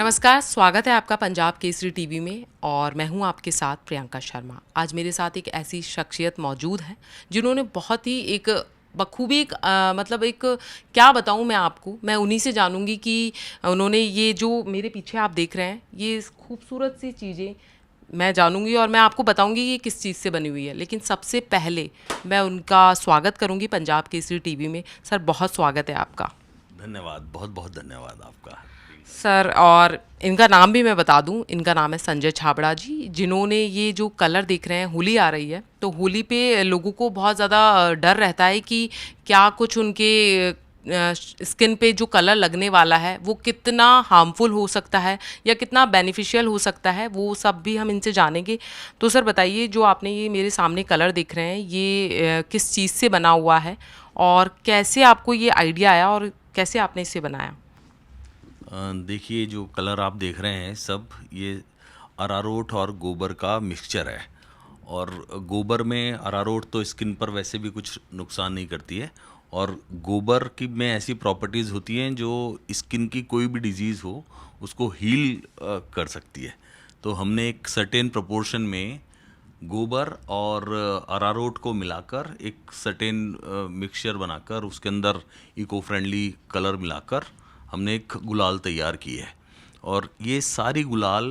नमस्कार, स्वागत है आपका पंजाब केसरी टीवी में और मैं हूं आपके साथ प्रियंका शर्मा। आज मेरे साथ एक ऐसी शख्सियत मौजूद है जिन्होंने बहुत ही एक बखूबी मतलब एक क्या बताऊं मैं आपको, मैं उन्हीं से जानूंगी कि उन्होंने ये जो मेरे पीछे आप देख रहे हैं ये खूबसूरत सी चीज़ें मैं जानूंगी और मैं आपको बताऊंगी ये किस चीज़ से बनी हुई है। लेकिन सबसे पहले मैं उनका स्वागत करूंगी पंजाब केसरी टीवी में। सर, बहुत स्वागत है आपका। धन्यवाद, बहुत बहुत धन्यवाद आपका। सर, और इनका नाम भी मैं बता दूं, इनका नाम है संजय छाबड़ा जी, जिन्होंने ये जो कलर देख रहे हैं, होली आ रही है तो होली पे लोगों को बहुत ज़्यादा डर रहता है कि क्या कुछ उनके स्किन पे जो कलर लगने वाला है वो कितना हार्मफुल हो सकता है या कितना बेनिफिशियल हो सकता है, वो सब भी हम इनसे जानेंगे। तो सर बताइए, जो आपने ये मेरे सामने कलर दिख रहे हैं ये किस चीज़ से बना हुआ है और कैसे आपको ये आइडिया आया और कैसे आपने इसे बनाया? देखिए, जो कलर आप देख रहे हैं सब ये अरारोट और गोबर का मिक्सचर है। और गोबर में अरारोट तो स्किन पर वैसे भी कुछ नुकसान नहीं करती है, और गोबर की में ऐसी प्रॉपर्टीज़ होती हैं जो स्किन की कोई भी डिजीज़ हो उसको हील कर सकती है। तो हमने एक सर्टेन प्रोपोर्शन में गोबर और अरारोट को मिलाकर एक सर्टेन मिक्सचर बनाकर उसके अंदर इको फ्रेंडली कलर मिलाकर हमने एक गुलाल तैयार की है। और ये सारी गुलाल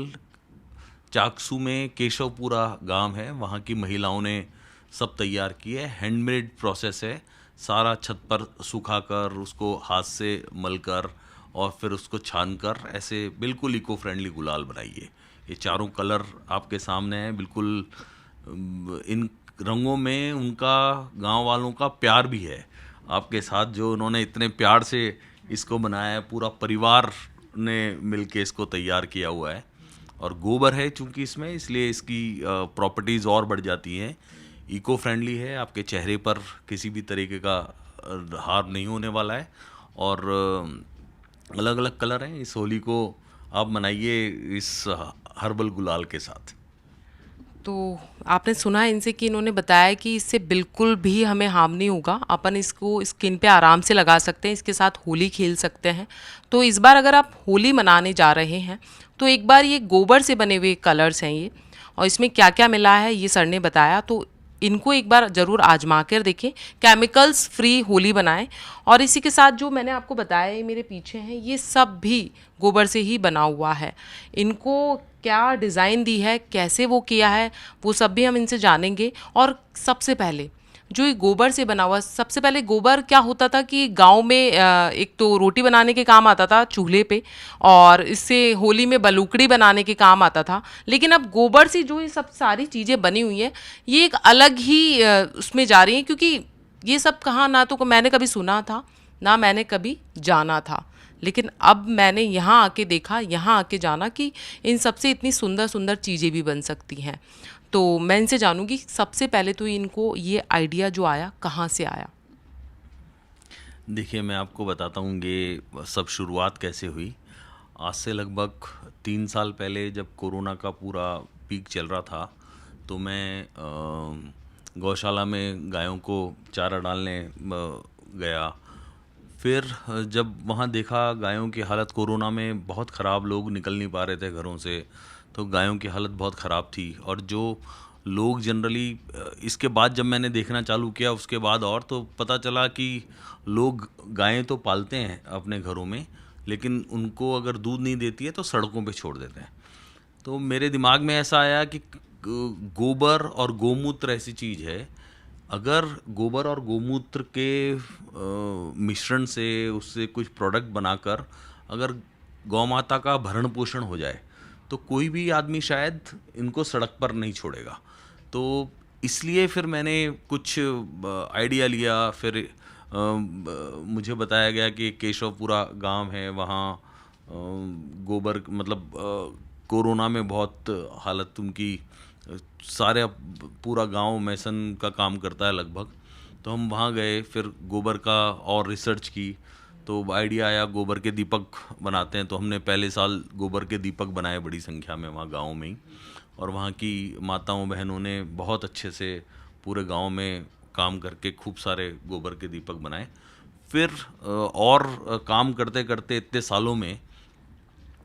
चाकसू में केशवपुरा गांव है, वहाँ की महिलाओं ने सब तैयार की है। हैंडमेड प्रोसेस है, सारा छत पर सुखाकर उसको हाथ से मलकर और फिर उसको छानकर ऐसे बिल्कुल इको फ्रेंडली गुलाल बनाइए। ये चारों कलर आपके सामने हैं, बिल्कुल इन रंगों में उनका गांव वालों का प्यार भी है आपके साथ, जो उन्होंने इतने प्यार से इसको बनाया है। पूरा परिवार ने मिलके इसको तैयार किया हुआ है। और गोबर है चूंकि इसमें, इसलिए इसकी प्रॉपर्टीज़ और बढ़ जाती हैं। इको फ्रेंडली है, आपके चेहरे पर किसी भी तरीके का हार्म नहीं होने वाला है। और अलग अलग कलर हैं, इस होली को आप मनाइए इस हर्बल गुलाल के साथ। तो आपने सुना है इनसे कि इन्होंने बताया कि इससे बिल्कुल भी हमें हार्म नहीं होगा, अपन इसको स्किन पे आराम से लगा सकते हैं, इसके साथ होली खेल सकते हैं। तो इस बार अगर आप होली मनाने जा रहे हैं तो एक बार ये गोबर से बने हुए कलर्स हैं ये, और इसमें क्या क्या मिला है ये सर ने बताया, तो इनको एक बार ज़रूर आजमा कर देखें, केमिकल्स फ्री होली बनाएं। और इसी के साथ जो मैंने आपको बताया ये मेरे पीछे हैं, ये सब भी गोबर से ही बना हुआ है। इनको क्या डिज़ाइन दी है, कैसे वो किया है, वो सब भी हम इनसे जानेंगे। और सबसे पहले जो ये गोबर से बना हुआ, सबसे पहले गोबर क्या होता था कि गांव में एक तो रोटी बनाने के काम आता था चूल्हे पे, और इससे होली में बलूकड़ी बनाने के काम आता था। लेकिन अब गोबर से जो ये सब सारी चीज़ें बनी हुई हैं ये एक अलग ही उसमें जा रही हैं, क्योंकि ये सब कहाँ ना तो मैंने कभी सुना था ना मैंने कभी जाना था। लेकिन अब मैंने यहाँ आके देखा, यहाँ आके जाना कि इन सबसे इतनी सुंदर सुंदर चीज़ें भी बन सकती हैं। तो मैं इनसे जानूंगी सबसे पहले तो इनको ये आइडिया जो आया कहाँ से आया। देखिए, मैं आपको बताता हूँ ये सब शुरुआत कैसे हुई। आज से लगभग 3 साल पहले जब कोरोना का पूरा पीक चल रहा था, तो मैं गौशाला में गायों को चारा डालने गया। फिर जब वहाँ देखा गायों की हालत कोरोना में बहुत ख़राब, लोग निकल नहीं पा रहे थे घरों से, तो गायों की हालत बहुत ख़राब थी। और जो लोग जनरली इसके बाद जब मैंने देखना चालू किया उसके बाद, और तो पता चला कि लोग गायें तो पालते हैं अपने घरों में, लेकिन उनको अगर दूध नहीं देती है तो सड़कों पे छोड़ देते हैं। तो मेरे दिमाग में ऐसा आया कि गोबर और गोमूत्र ऐसी चीज़ है, अगर गोबर और गोमूत्र के मिश्रण से उससे कुछ प्रोडक्ट बनाकर अगर गौ माता का भरण पोषण हो जाए तो कोई भी आदमी शायद इनको सड़क पर नहीं छोड़ेगा। तो इसलिए फिर मैंने कुछ आइडिया लिया। फिर मुझे बताया गया कि केशवपुरा गांव है, वहाँ गोबर मतलब कोरोना में बहुत हालत उनकी, सारे पूरा गांव मैसन का काम करता है लगभग। तो हम वहाँ गए, फिर गोबर का और रिसर्च की, तो आइडिया आया गोबर के दीपक बनाते हैं। तो हमने पहले साल गोबर के दीपक बनाए बड़ी संख्या में वहाँ गांव में ही। और वहाँ की माताओं बहनों ने बहुत अच्छे से पूरे गांव में काम करके खूब सारे गोबर के दीपक बनाए। फिर और काम करते करते इतने सालों में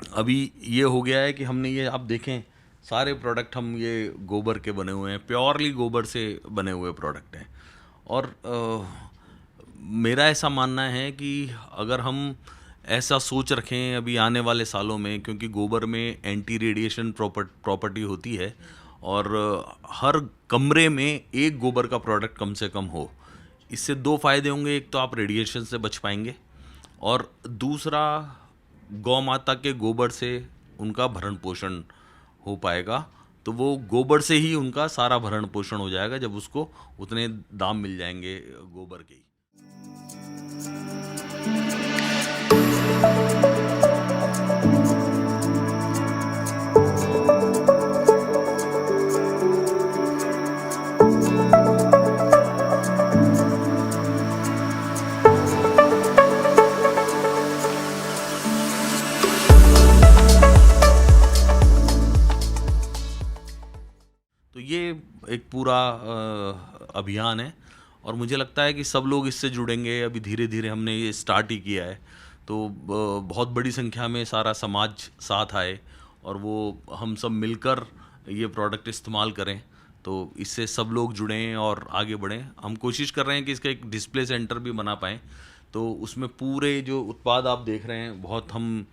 अभी ये हो गया है कि हमने ये आप देखें सारे प्रोडक्ट हम ये गोबर के बने हुए हैं, प्योरली गोबर से बने हुए प्रोडक्ट हैं। और मेरा ऐसा मानना है कि अगर हम ऐसा सोच रखें अभी आने वाले सालों में, क्योंकि गोबर में एंटी रेडिएशन प्रॉपर्टी होती है, और हर कमरे में एक गोबर का प्रोडक्ट कम से कम हो, इससे दो फायदे होंगे। एक तो आप रेडिएशन से बच पाएंगे, और दूसरा गौ माता के गोबर से उनका भरण पोषण हो पाएगा। तो वो गोबर से ही उनका सारा भरण पोषण हो जाएगा जब उसको उतने दाम मिल जाएंगे गोबर के ही। तो ये एक पूरा अभियान है, और मुझे लगता है कि सब लोग इससे जुड़ेंगे। अभी धीरे धीरे हमने ये स्टार्ट ही किया है, तो बहुत बड़ी संख्या में सारा समाज साथ आए और वो हम सब मिलकर ये प्रोडक्ट इस्तेमाल करें, तो इससे सब लोग जुड़ें और आगे बढ़ें। हम कोशिश कर रहे हैं कि इसका एक डिस्प्ले सेंटर भी बना पाएँ, तो उसमें पूरे जो उत्पाद आप देख रहे हैं, बहुत हम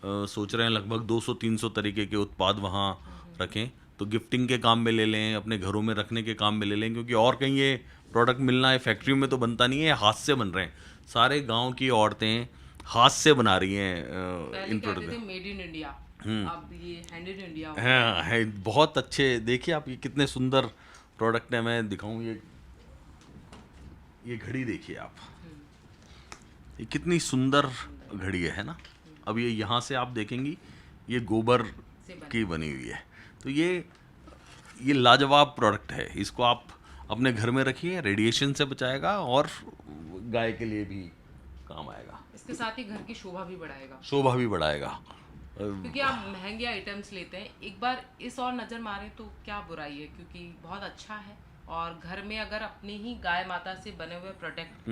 सोच रहे हैं लगभग 200-300 तरीके के उत्पाद वहाँ रखें। तो गिफ्टिंग के काम में ले लें, अपने घरों में रखने के काम में ले लें, क्योंकि और कहीं ये प्रोडक्ट मिलना है फैक्ट्री में तो बनता नहीं है, हाथ से बन रहे हैं। सारे गांव की औरतें हाथ से बना रही हैं इन प्रोडक्ट। मेड इन इंडिया, अब ये हैंड इन इंडिया। हाँ है, बहुत अच्छे। देखिए आप, ये कितने सुंदर प्रोडक्ट है। मैं दिखाऊं, ये घड़ी देखिए आप, ये कितनी सुंदर घड़ी है ना। अब ये यहाँ से आप देखेंगी, ये गोबर की बनी हुई है। तो ये लाजवाब प्रोडक्ट है। इसको आप अपने घर में रखिए, रेडिएशन से बचाएगा और गाय के लिए भी काम आएगा। इसके साथ ही घर की शोभा भी बढ़ाएगा। शोभा भी बढ़ाएगा, क्योंकि आप महंगे आइटम्स लेते हैं, एक बार इस और नज़र मारें तो क्या बुराई है, क्योंकि बहुत अच्छा है। और घर में अगर अपनी ही गाय माता से बने हुए प्रोडक्ट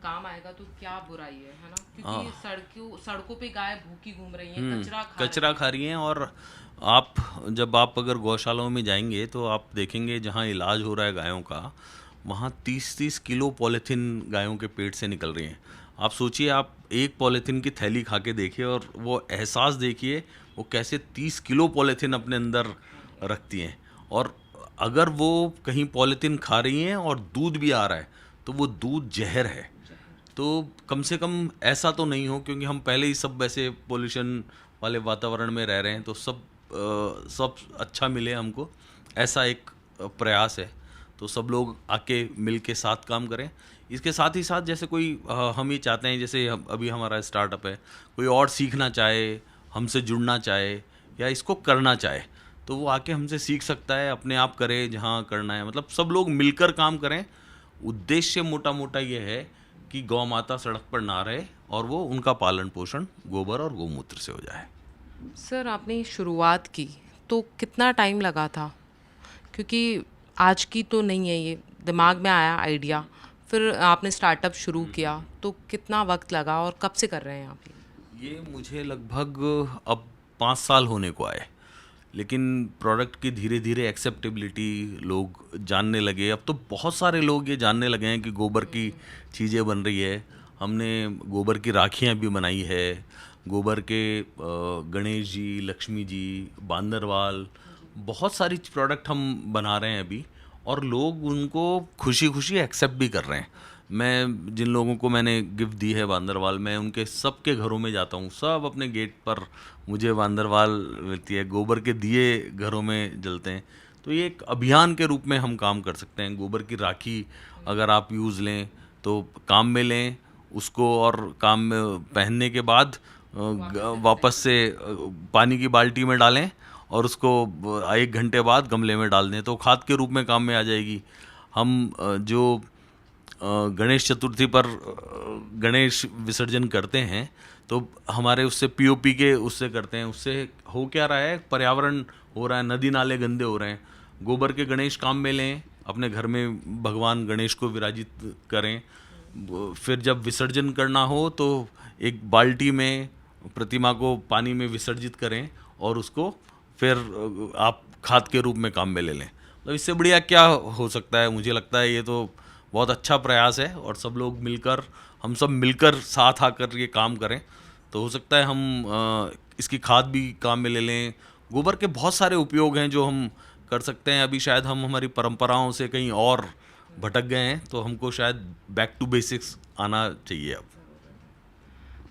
काम आएगा तो क्या बुराई है ना। क्योंकि सड़कों पे गाय भूखी घूम रही हैं, कचरा खा रही हैं। और जब आप अगर गौशालाओं में जाएंगे तो आप देखेंगे जहाँ इलाज हो रहा है गायों का, वहाँ 30-30 किलो पॉलीथीन गायों के पेट से निकल रही हैं। आप सोचिए, आप एक पॉलीथीन की थैली खा के देखिए और वो एहसास देखिए वो कैसे 30 किलो पॉलीथीन अपने अंदर रखती हैं। और अगर वो कहीं पॉलीथीन खा रही हैं और दूध भी आ रहा है तो वो दूध जहर है। तो कम से कम ऐसा तो नहीं हो, क्योंकि हम पहले ही सब वैसे पोल्यूशन वाले वातावरण में रह रहे हैं, तो सब अच्छा मिले हमको, ऐसा एक प्रयास है। तो सब लोग आके मिल के साथ काम करें। इसके साथ ही साथ जैसे कोई हम ये चाहते हैं, जैसे अभी हमारा स्टार्टअप है, कोई और सीखना चाहे, हमसे जुड़ना चाहे या इसको करना चाहे, तो वो आके हमसे सीख सकता है, अपने आप करे जहाँ करना है। मतलब सब लोग मिलकर काम करें। उद्देश्य मोटा मोटा ये है कि गौ माता सड़क पर ना रहे और वो उनका पालन पोषण गोबर और गोमूत्र से हो जाए। सर, आपने शुरुआत की तो कितना टाइम लगा था? क्योंकि आज की तो नहीं है, ये दिमाग में आया आइडिया, फिर आपने स्टार्टअप शुरू किया, तो कितना वक्त लगा और कब से कर रहे हैं आप ये मुझे लगभग अब 5 साल होने को आए, लेकिन प्रोडक्ट की धीरे धीरे एक्सेप्टेबिलिटी लोग जानने लगे। अब तो बहुत सारे लोग ये जानने लगे हैं कि गोबर की चीज़ें बन रही है। हमने गोबर की राखियाँ भी बनाई है, गोबर के गणेश जी, लक्ष्मी जी, बांदरवाल, बहुत सारी प्रोडक्ट हम बना रहे हैं अभी, और लोग उनको खुशी खुशी एक्सेप्ट भी कर रहे हैं। मैं जिन लोगों को मैंने गिफ्ट दी है बांदरवाल, मैं उनके सब के घरों में जाता हूँ, सब अपने गेट पर मुझे बांदरवाल मिलती है, गोबर के दिए घरों में जलते हैं। तो ये एक अभियान के रूप में हम काम कर सकते हैं। गोबर की राखी अगर आप यूज़ लें तो काम में लें उसको, और काम में पहनने के बाद वापस से पानी की बाल्टी में डालें और उसको 1 घंटे बाद गमले में डाल दें, तो खाद के रूप में काम में आ जाएगी। हम जो गणेश चतुर्थी पर गणेश विसर्जन करते हैं तो हमारे उससे पीओपी के उससे करते हैं। उससे हो क्या रहा है, पर्यावरण हो रहा है, नदी नाले गंदे हो रहे हैं। गोबर के गणेश काम में लें, अपने घर में भगवान गणेश को विराजित करें। फिर जब विसर्जन करना हो तो एक बाल्टी में प्रतिमा को पानी में विसर्जित करें और उसको फिर आप खाद के रूप में काम में ले लें। मतलब इससे बढ़िया क्या हो सकता है। मुझे लगता है ये तो बहुत अच्छा प्रयास है और सब लोग मिलकर, हम सब मिलकर साथ आकर ये काम करें तो हो सकता है हम इसकी खाद भी काम में ले लें। गोबर के बहुत सारे उपयोग हैं जो हम कर सकते हैं। अभी शायद हम हमारी परंपराओं से कहीं और भटक गए हैं, तो हमको शायद बैक टू बेसिक्स आना चाहिए अब।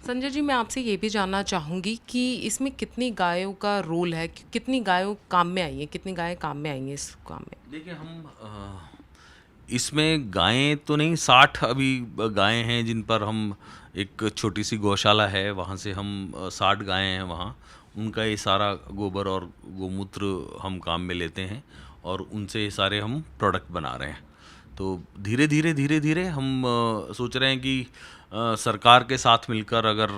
संजय जी, मैं आपसे ये भी जानना चाहूँगी कि इसमें कितनी गायों का रोल है, कितनी गायों काम में आई हैं, कितनी गायें काम में आई हैं इस काम में? देखिए हम इसमें गायें तो नहीं, 60 अभी गायें हैं जिन पर हम, एक छोटी सी गौशाला है वहाँ से हम 60 गायें हैं वहाँ, उनका ये सारा गोबर और गोमूत्र हम काम में लेते हैं और उनसे ये सारे हम प्रोडक्ट बना रहे हैं। तो धीरे धीरे हम सोच रहे हैं कि सरकार के साथ मिलकर अगर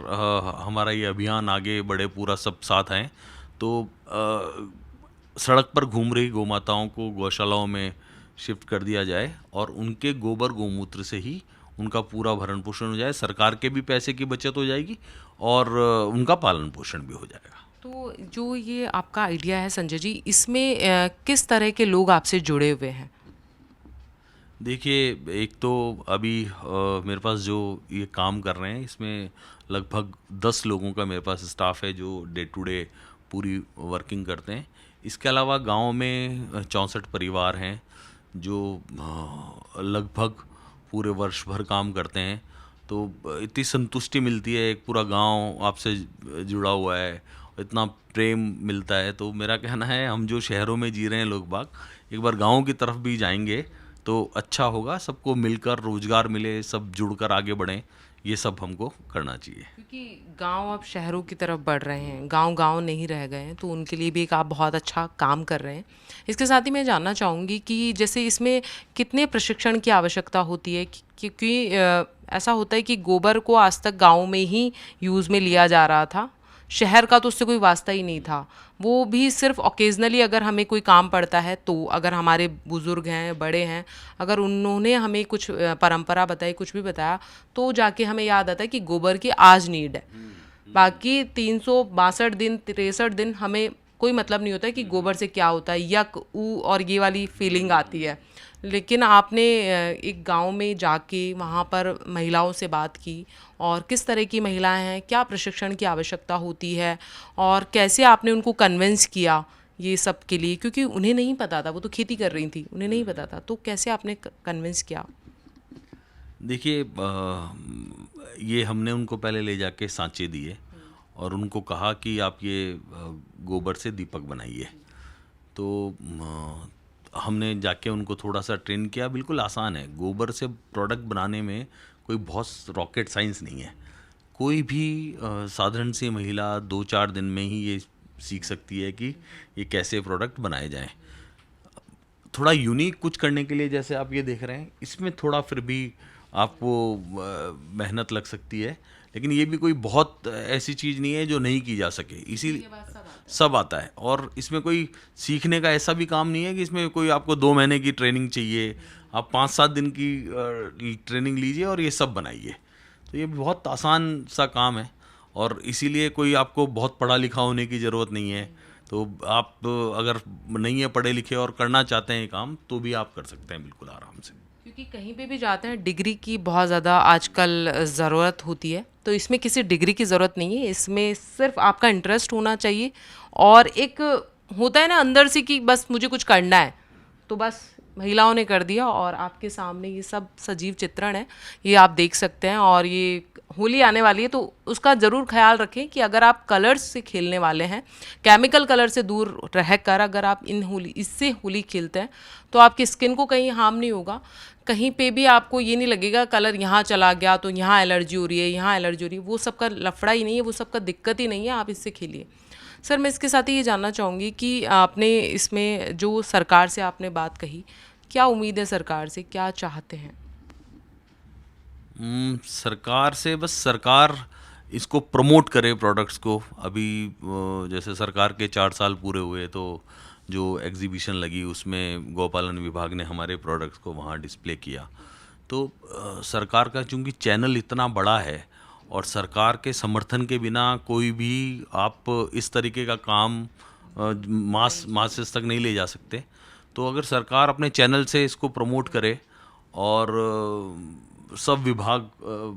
हमारा ये अभियान आगे बढ़े, पूरा सब साथ आएँ, तो सड़क पर घूम रही गौमाताओं को गौशालाओं में शिफ्ट कर दिया जाए और उनके गोबर गोमूत्र से ही उनका पूरा भरण पोषण हो जाए। सरकार के भी पैसे की बचत हो जाएगी और उनका पालन पोषण भी हो जाएगा। तो जो ये आपका आइडिया है संजय जी, इसमें किस तरह के लोग आपसे जुड़े हुए हैं? देखिए, एक तो अभी मेरे पास जो ये काम कर रहे हैं इसमें लगभग 10 लोगों का मेरे पास स्टाफ है जो डे टू डे पूरी वर्किंग करते हैं। इसके अलावा गांव में 64 परिवार हैं जो लगभग पूरे वर्ष भर काम करते हैं। तो इतनी संतुष्टि मिलती है, एक पूरा गांव आपसे जुड़ा हुआ है, इतना प्रेम मिलता है। तो मेरा कहना है हम जो शहरों में जी रहे हैं लोग बाग, एक बार गाँव की तरफ भी जाएंगे तो अच्छा होगा, सबको मिलकर रोजगार मिले, सब जुड़कर आगे बढ़ें, ये सब हमको करना चाहिए। क्योंकि गांव अब शहरों की तरफ बढ़ रहे हैं, गांव नहीं रह गए हैं, तो उनके लिए भी एक आप बहुत अच्छा काम कर रहे हैं। इसके साथ ही मैं जानना चाहूँगी कि जैसे इसमें कितने प्रशिक्षण की आवश्यकता होती है, क्योंकि ऐसा होता है कि गोबर को आज तक गाँव में ही यूज़ में लिया जा रहा था, शहर का तो उससे कोई वास्ता ही नहीं था। वो भी सिर्फ ओकेजनली अगर हमें कोई काम पड़ता है, तो अगर हमारे बुज़ुर्ग हैं, बड़े हैं, अगर उन्होंने हमें कुछ परंपरा बताई, कुछ भी बताया, तो जाके हमें याद आता है कि गोबर की आज नीड है। बाकी 362 दिन 63 दिन हमें कोई मतलब नहीं होता है कि गोबर से क्या होता है, यक ऊ और ये वाली फीलिंग आती है। लेकिन आपने एक गांव में जाके वहाँ पर महिलाओं से बात की, और किस तरह की महिलाएं हैं, क्या प्रशिक्षण की आवश्यकता होती है, और कैसे आपने उनको कन्विंस किया ये सब के लिए, क्योंकि उन्हें नहीं पता था, वो तो खेती कर रही थी, उन्हें नहीं पता था, तो कैसे आपने कन्विंस किया? देखिए, ये हमने उनको पहले ले जाके सांचे दिए और उनको कहा कि आप ये गोबर से दीपक बनाइए। तो हमने जाके उनको थोड़ा सा ट्रेन किया। बिल्कुल आसान है, गोबर से प्रोडक्ट बनाने में कोई बहुत रॉकेट साइंस नहीं है। कोई भी साधारण सी महिला 2-4 दिन में ही ये सीख सकती है कि ये कैसे प्रोडक्ट बनाए जाएं। थोड़ा यूनिक कुछ करने के लिए, जैसे आप ये देख रहे हैं, इसमें थोड़ा फिर भी आपको मेहनत लग सकती है, लेकिन ये भी कोई बहुत ऐसी चीज़ नहीं है जो नहीं की जा सके, इसीलिए सब आता है। और इसमें कोई सीखने का ऐसा भी काम नहीं है कि इसमें कोई आपको 2 महीने की ट्रेनिंग चाहिए। आप 5-7 दिन की ट्रेनिंग लीजिए और ये सब बनाइए। तो ये बहुत आसान सा काम है और इसीलिए कोई आपको बहुत पढ़ा लिखा होने की ज़रूरत नहीं है। तो आप अगर नहीं है पढ़े लिखे और करना चाहते हैं ये काम, तो भी आप कर सकते हैं बिल्कुल आराम से। क्योंकि कहीं पे भी जाते हैं डिग्री की बहुत ज़्यादा आजकल ज़रूरत होती है, तो इसमें किसी डिग्री की ज़रूरत नहीं है। इसमें सिर्फ आपका इंटरेस्ट होना चाहिए और एक होता है ना अंदर से कि बस मुझे कुछ करना है, तो बस महिलाओं ने कर दिया। और आपके सामने ये सब सजीव चित्रण है, ये आप देख सकते हैं। और ये होली आने वाली है, तो उसका ज़रूर ख्याल रखें कि अगर आप कलर्स से खेलने वाले हैं, केमिकल कलर से दूर रहकर अगर आप इससे होली खेलते हैं, तो आपकी स्किन को कहीं हार्म नहीं होगा। कहीं पे भी आपको ये नहीं लगेगा कलर यहाँ चला गया तो यहाँ एलर्जी हो रही है, यहाँ एलर्जी हो रही है। वो सब का लफड़ा ही नहीं है, वो सब का दिक्कत ही नहीं है, आप इससे खेलिए। सर, मैं इसके साथ ही ये जानना चाहूँगी कि आपने इसमें जो सरकार से आपने बात कही, क्या उम्मीद है सरकार से, क्या चाहते हैं? सरकार से बस सरकार इसको प्रमोट करे प्रोडक्ट्स को। अभी जैसे सरकार के 4 साल पूरे हुए, तो जो एग्जीबिशन लगी उसमें गौपालन विभाग ने हमारे प्रोडक्ट्स को वहाँ डिस्प्ले किया। तो सरकार का चूँकि चैनल इतना बड़ा है और सरकार के समर्थन के बिना कोई भी आप इस तरीके का काम मासेस तक नहीं ले जा सकते। तो अगर सरकार अपने चैनल से इसको प्रमोट करे और सब विभाग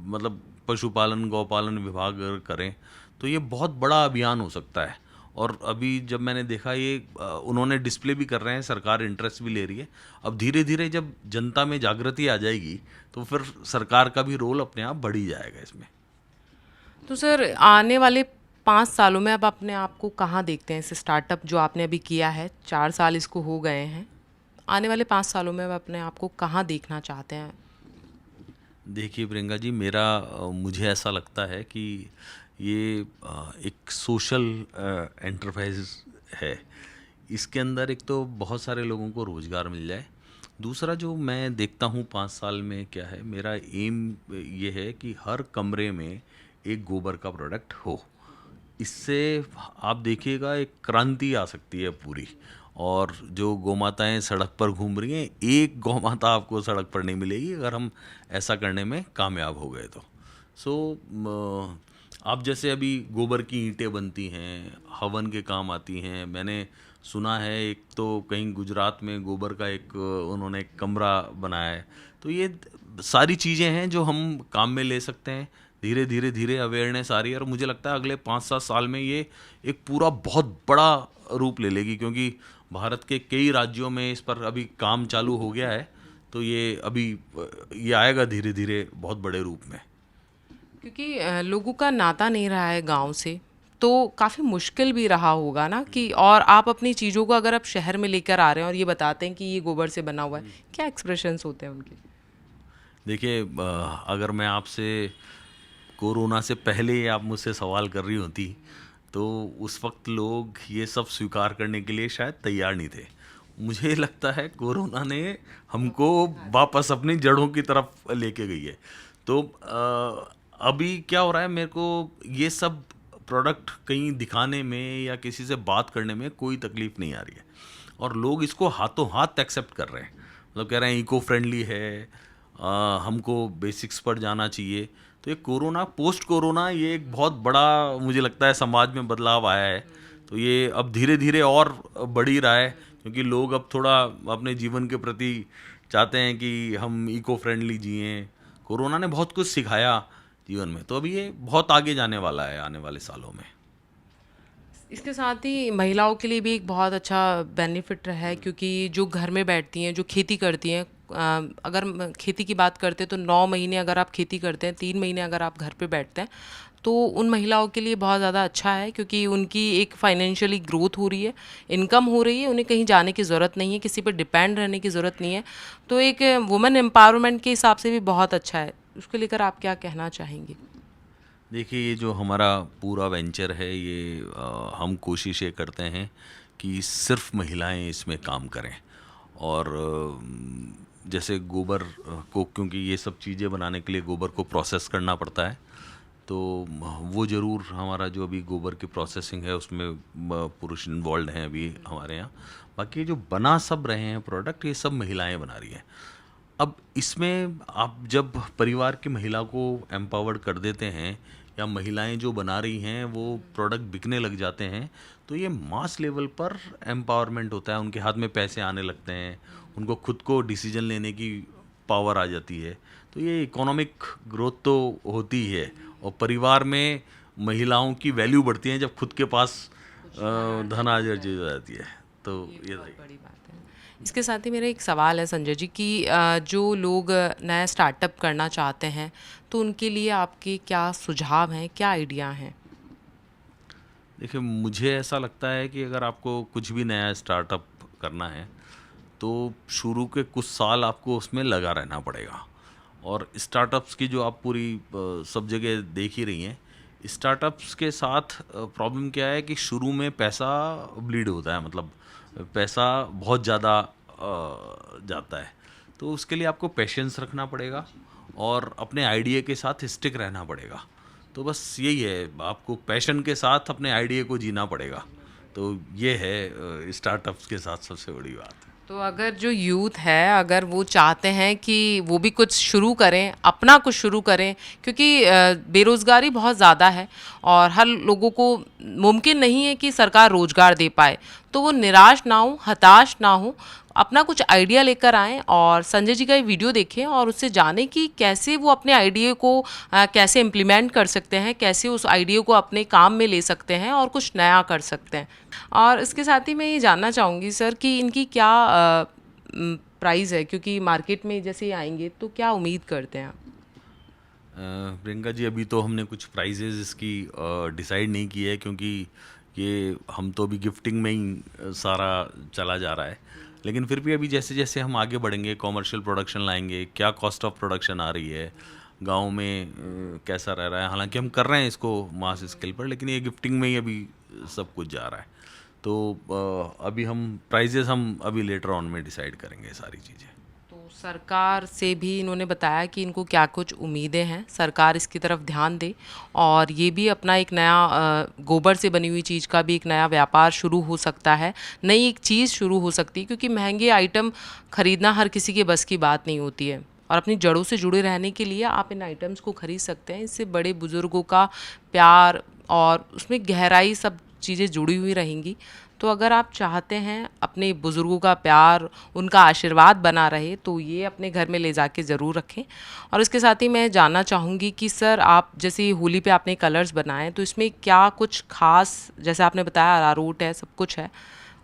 मतलब पशुपालन गौपालन विभाग अगर करें तो ये बहुत बड़ा अभियान हो सकता है। और अभी जब मैंने देखा ये उन्होंने डिस्प्ले भी कर रहे हैं, सरकार इंटरेस्ट भी ले रही है। अब धीरे धीरे जब जनता में जागृति आ जाएगी तो फिर सरकार का भी रोल अपने आप बढ़ ही जाएगा इसमें। तो सर आने वाले 5 सालों में अब अपने आप को कहाँ देखते हैं? इस स्टार्टअप जो आपने अभी किया है, 4 साल इसको हो गए हैं, आने वाले 5 सालों में अब अपने आप को कहाँ देखना चाहते हैं? देखिए प्रियंका जी, मेरा मुझे ऐसा लगता है कि ये एक सोशल एंटरप्राइज है। इसके अंदर एक तो बहुत सारे लोगों को रोज़गार मिल जाए। दूसरा जो मैं देखता हूँ 5 साल में क्या है, मेरा एम ये है कि हर कमरे में एक गोबर का प्रोडक्ट हो। इससे आप देखिएगा एक क्रांति आ सकती है पूरी। और जो गौमाताएं सड़क पर घूम रही हैं, एक गौमाता आपको सड़क पर नहीं मिलेगी अगर हम ऐसा करने में कामयाब हो गए तो। आप जैसे अभी गोबर की ईंटें बनती हैं, हवन के काम आती हैं। मैंने सुना है एक तो कहीं गुजरात में गोबर का एक उन्होंने एक कमरा बनाया है। तो ये सारी चीज़ें हैं जो हम काम में ले सकते हैं। धीरे धीरे धीरे अवेयरनेस आ रही है और मुझे लगता है अगले 5-7 साल में ये एक पूरा बहुत बड़ा रूप ले लेगी, क्योंकि भारत के कई राज्यों में इस पर अभी काम चालू हो गया है। तो ये अभी ये आएगा धीरे धीरे बहुत बड़े रूप में। क्योंकि लोगों का नाता नहीं रहा है गांव से, तो काफ़ी मुश्किल भी रहा होगा ना कि, और आप अपनी चीज़ों को अगर आप शहर में लेकर आ रहे हैं और ये बताते हैं कि ये गोबर से बना हुआ है, क्या एक्सप्रेशंस होते हैं उनके? देखिए अगर मैं आपसे कोरोना से पहले आप मुझसे सवाल कर रही होती तो उस वक्त लोग ये सब स्वीकार करने के लिए शायद तैयार नहीं थे। मुझे लगता है कोरोना ने हमको वापस अपनी जड़ों की तरफ लेके गई है। तो अभी क्या हो रहा है, मेरे को ये सब प्रोडक्ट कहीं दिखाने में या किसी से बात करने में कोई तकलीफ नहीं आ रही है और लोग इसको हाथों हाथ एक्सेप्ट कर रहे हैं। मतलब कह रहे हैं इको फ्रेंडली है, हमको बेसिक्स पर जाना चाहिए। तो ये कोरोना पोस्ट कोरोना ये एक बहुत बड़ा मुझे लगता है समाज में बदलाव आया है। तो ये अब धीरे धीरे और बढ़ ही रहा है, क्योंकि लोग अब थोड़ा अपने जीवन के प्रति चाहते हैं कि हम इको फ्रेंडली जिएं। कोरोना ने बहुत कुछ सिखाया जीवन में, तो अभी ये बहुत आगे जाने वाला है आने वाले सालों में। इसके साथ ही महिलाओं के लिए भी एक बहुत अच्छा बेनिफिट है, क्योंकि जो घर में बैठती हैं, जो खेती करती हैं, अगर खेती की बात करते हैं तो 9 महीने अगर आप खेती करते हैं, 3 महीने अगर आप घर पे बैठते हैं, तो उन महिलाओं के लिए बहुत ज़्यादा अच्छा है, क्योंकि उनकी एक फाइनेंशियली ग्रोथ हो रही है, इनकम हो रही है, उन्हें कहीं जाने की ज़रूरत नहीं है, किसी पर डिपेंड रहने की ज़रूरत नहीं है। तो एक वुमेन एम्पावरमेंट के हिसाब से भी बहुत अच्छा है। उसको लेकर आप क्या कहना चाहेंगे? देखिए ये जो हमारा पूरा वेंचर है ये हम कोशिश ये करते हैं कि सिर्फ महिलाएं इसमें काम करें। और जैसे गोबर को, क्योंकि ये सब चीज़ें बनाने के लिए गोबर को प्रोसेस करना पड़ता है, तो वो ज़रूर हमारा जो अभी गोबर की प्रोसेसिंग है उसमें पुरुष इन्वॉल्व हैं अभी हमारे यहाँ। बाकी जो बना सब रहे हैं प्रोडक्ट, ये सब महिलाएं बना रही हैं। अब इसमें आप जब परिवार की महिला को एम्पावर्ड कर देते हैं या महिलाएं जो बना रही हैं वो प्रोडक्ट बिकने लग जाते हैं, तो ये मास लेवल पर एम्पावरमेंट होता है। उनके हाथ में पैसे आने लगते हैं, उनको खुद को डिसीजन लेने की पावर आ जाती है। तो ये इकोनॉमिक ग्रोथ तो होती ही है और परिवार में महिलाओं की वैल्यू बढ़ती है जब खुद के पास धन आ जाती है। तो ये बहुत बड़ी बात है। इसके साथ ही मेरा एक सवाल है संजय जी कि जो लोग नया स्टार्टअप करना चाहते हैं, तो उनके लिए आपके क्या सुझाव हैं, क्या आइडिया हैं? देखिए मुझे ऐसा लगता है कि अगर आपको कुछ भी नया स्टार्टअप करना है तो शुरू के कुछ साल आपको उसमें लगा रहना पड़ेगा। और स्टार्टअप्स की जो आप पूरी सब जगह देख ही रही हैं, स्टार्टअप्स के साथ प्रॉब्लम क्या है कि शुरू में पैसा ब्लीड होता है, मतलब पैसा बहुत ज़्यादा जाता है। तो उसके लिए आपको पेशेंस रखना पड़ेगा और अपने आइडिया के साथ स्टिक रहना पड़ेगा। तो बस यही है, आपको पैशन के साथ अपने आइडिया को जीना पड़ेगा। तो ये है स्टार्टअप्स के साथ सबसे बड़ी बात। तो अगर जो यूथ है अगर वो चाहते हैं कि वो भी कुछ शुरू करें, अपना कुछ शुरू करें, क्योंकि बेरोज़गारी बहुत ज़्यादा है और हर लोगों को मुमकिन नहीं है कि सरकार रोज़गार दे पाए, तो वो निराश ना हो, हताश ना हो, अपना कुछ आइडिया लेकर आएँ और संजय जी का ये वीडियो देखें और उससे जानें कि कैसे वो अपने आइडिया को कैसे इम्प्लीमेंट कर सकते हैं, कैसे उस आइडिया को अपने काम में ले सकते हैं और कुछ नया कर सकते हैं। और इसके साथ ही मैं ये जानना चाहूँगी सर कि इनकी क्या प्राइस है, क्योंकि मार्केट में जैसे ये आएंगे तो क्या उम्मीद करते हैं आप? प्रियंका जी, अभी तो हमने कुछ प्राइजेज़ इसकी डिसाइड नहीं की है, क्योंकि ये हम तो अभी गिफ्टिंग में ही सारा चला जा रहा है। लेकिन फिर भी अभी जैसे जैसे हम आगे बढ़ेंगे, कॉमर्शियल प्रोडक्शन लाएंगे, क्या कॉस्ट ऑफ प्रोडक्शन आ रही है, गांव में कैसा रह रहा है, हालांकि हम कर रहे हैं इसको मास स्केल पर, लेकिन ये गिफ्टिंग में ही अभी सब कुछ जा रहा है। तो अभी हम प्राइजेज़ हम अभी लेटर ऑन में डिसाइड करेंगे सारी चीज़ें। तो सरकार से भी इन्होंने बताया कि इनको क्या कुछ उम्मीदें हैं, सरकार इसकी तरफ ध्यान दे और ये भी अपना एक नया गोबर से बनी हुई चीज़ का भी एक नया व्यापार शुरू हो सकता है, नई एक चीज़ शुरू हो सकती है, क्योंकि महंगे आइटम खरीदना हर किसी के बस की बात नहीं होती है और अपनी जड़ों से जुड़े रहने के लिए आप इन आइटम्स को खरीद सकते हैं। इससे बड़े बुज़ुर्गों का प्यार और उसमें गहराई सब चीज़ें जुड़ी हुई रहेंगी। तो अगर आप चाहते हैं अपने बुज़ुर्गों का प्यार, उनका आशीर्वाद बना रहे, तो ये अपने घर में ले जाके ज़रूर रखें। और इसके साथ ही मैं जानना चाहूँगी कि सर आप जैसे होली पे आपने कलर्स बनाए, तो इसमें क्या कुछ ख़ास, जैसे आपने बताया अरारोट है, सब कुछ है,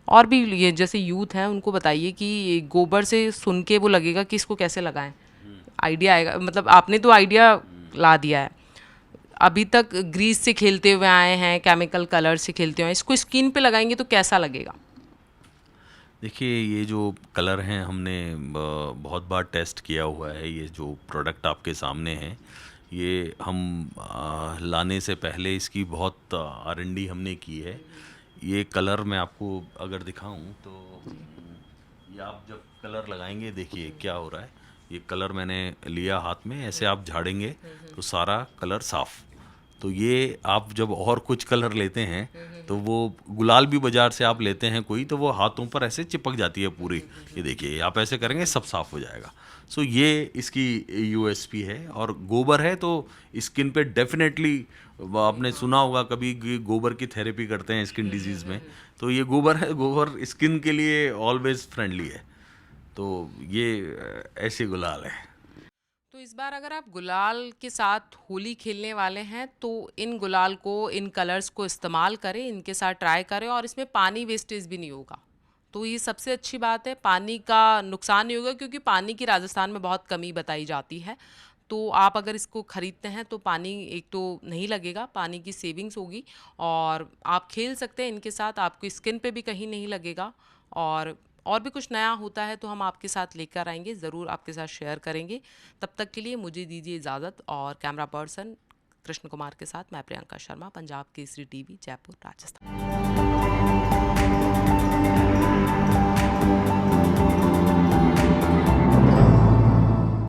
और भी ये जैसे यूथ हैं उनको बताइए कि ये गोबर से सुन के वो लगेगा कि इसको कैसे लगाएं, आइडिया आएगा, मतलब आपने तो आइडिया ला दिया है। अभी तक ग्रीस से खेलते हुए आए हैं, केमिकल कलर से खेलते हुए, इसको स्किन पे लगाएंगे तो कैसा लगेगा? देखिए, ये जो कलर हैं हमने बहुत बार टेस्ट किया हुआ है। ये जो प्रोडक्ट आपके सामने है, ये हम लाने से पहले इसकी बहुत R&D हमने की है। ये कलर मैं आपको अगर दिखाऊं तो ये आप जब कलर लगाएंगे, देखिए क्या हो रहा है। ये कलर मैंने लिया हाथ में, ऐसे आप झाड़ेंगे तो सारा कलर साफ। तो ये आप जब और कुछ कलर लेते हैं तो वो गुलाल भी बाजार से आप लेते हैं कोई, तो वो हाथों पर ऐसे चिपक जाती है पूरी। ये देखिए, आप ऐसे करेंगे सब साफ हो जाएगा। सो ये इसकी USP है। और गोबर है तो स्किन पे डेफिनेटली, आपने सुना होगा कभी कि गोबर की थेरेपी करते हैं स्किन डिजीज़ में, तो ये गोबर है, गोबर स्किन के लिए ऑलवेज फ्रेंडली है। तो ये ऐसे गुलाल है। तो इस बार अगर आप गुलाल के साथ होली खेलने वाले हैं तो इन गुलाल को, इन कलर्स को इस्तेमाल करें, इनके साथ ट्राई करें और इसमें पानी वेस्टेज भी नहीं होगा। तो ये सबसे अच्छी बात है, पानी का नुकसान नहीं होगा, क्योंकि पानी की राजस्थान में बहुत कमी बताई जाती है। तो आप अगर इसको ख़रीदते हैं तो पानी एक तो नहीं लगेगा, पानी की सेविंग्स होगी और आप खेल सकते हैं इनके साथ, आपकी स्किन पे भी कहीं नहीं लगेगा। और भी कुछ नया होता है तो हम आपके साथ लेकर आएंगे, ज़रूर आपके साथ शेयर करेंगे। तब तक के लिए मुझे दीजिए इजाज़त, और कैमरा पर्सन कृष्ण कुमार के साथ मैं प्रियंका शर्मा, पंजाब केसरी TV, जयपुर, राजस्थान।